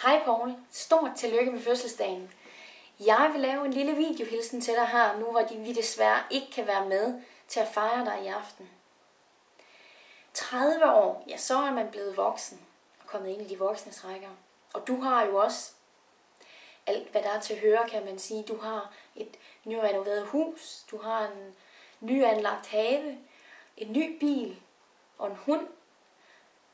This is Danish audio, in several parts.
Hej Poul, stort tillykke med fødselsdagen. Jeg vil lave en lille videohilsen til dig her, nu hvor vi desværre ikke kan være med til at fejre dig i aften. 30 år, ja, så er man blevet voksen og kommet ind i de voksnes rækker. Og du har jo også alt, hvad der er til at høre, kan man sige. Du har et nyrenoveret hus, du har en nyanlagt have, en ny bil og en hund.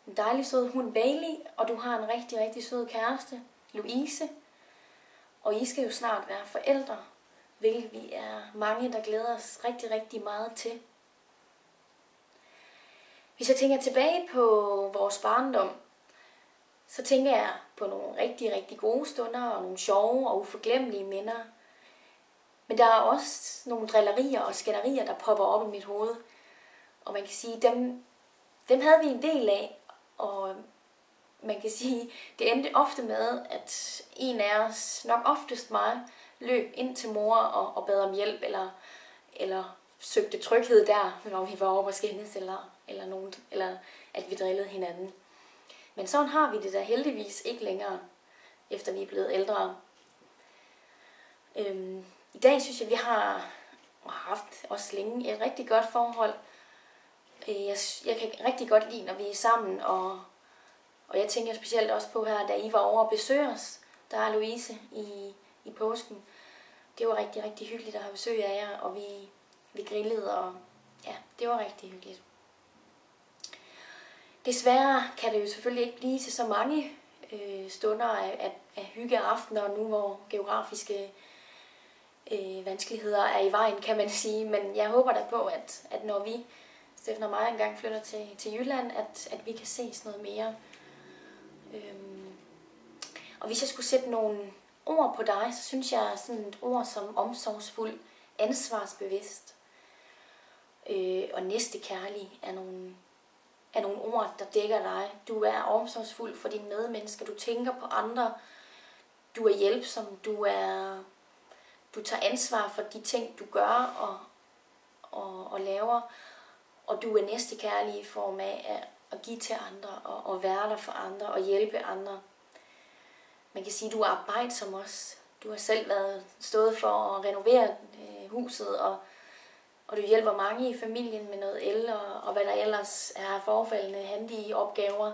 En dejlig sød hund Bailey, og du har en rigtig, rigtig sød kæreste, Louise. Og I skal jo snart være forældre, hvilket vi er mange, der glæder os rigtig, rigtig meget til. Hvis jeg tænker tilbage på vores barndom, så tænker jeg på nogle rigtig, rigtig gode stunder og nogle sjove og uforglemmelige minder. Men der er også nogle drillerier og skænderier, der popper op i mit hoved. Og man kan sige, dem havde vi en del af. Og man kan sige, det endte ofte med, at en af os, nok oftest mig, løb ind til mor og bad om hjælp, eller søgte tryghed der, når vi var over at skændes, eller at vi drillede hinanden. Men sådan har vi det da heldigvis ikke længere, efter vi er blevet ældre. I dag synes jeg, vi har haft også længe et rigtig godt forhold. Jeg kan rigtig godt lide, når vi er sammen, og jeg tænker specielt også på her, da I var over at besøge os, der er Louise i påsken. Det var rigtig, rigtig hyggeligt at have besøg af jer, og vi grillede, og ja, det var rigtig hyggeligt. Desværre kan det jo selvfølgelig ikke blive til så mange stunder af hyggeaftener nu, hvor geografiske vanskeligheder er i vejen, kan man sige. Men jeg håber da på, at når vi, Steffen og mig, engang flytter til Jylland, at vi kan ses noget mere. Og hvis jeg skulle sætte nogle ord på dig, så synes jeg sådan et ord som omsorgsfuld, ansvarsbevidst og næstekærlig er nogle ord, der dækker dig. Du er omsorgsfuld for dine medmennesker, du tænker på andre, du er hjælpsom, du tager ansvar for de ting, du gør og laver, og du er næstekærlig i form af at give til andre og være der for andre og hjælpe andre. Man kan sige, at du er arbejdsom også. Du har selv stået for at renovere huset, og du hjælper mange i familien med noget el og hvad der ellers er forfaldende handige opgaver.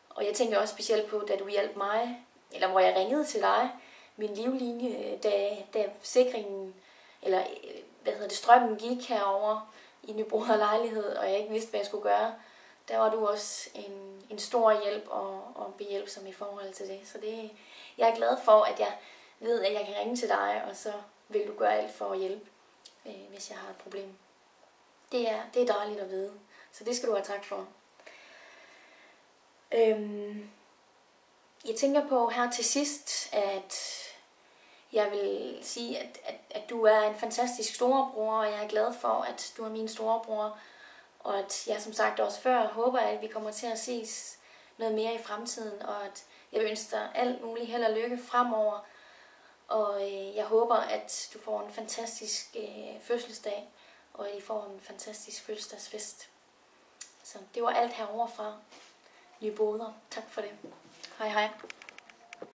Og jeg tænker også specielt på, da du hjalp mig, eller hvor jeg ringede til dig, min livlinje, da sikringen, eller strømmen gik herover i Nyboder lejlighed, og jeg ikke vidste, hvad jeg skulle gøre. Der var du også en stor hjælp og behjælpsom i forhold til det. Så jeg er glad for, at jeg ved, at jeg kan ringe til dig, og så vil du gøre alt for at hjælpe, hvis jeg har et problem. Det er dejligt at vide, så det skal du have tak for. Jeg tænker på her til sidst, at jeg vil sige, at du er en fantastisk storebror, og jeg er glad for, at du er min storebror. Og at jeg som sagt også før håber, at vi kommer til at ses noget mere i fremtiden, og at jeg ønsker dig alt muligt held og lykke fremover. Og jeg håber, at du får en fantastisk fødselsdag, og at I får en fantastisk fødselsdagsfest. Så det var alt herovre fra Nyboder. Tak for det. Hej hej.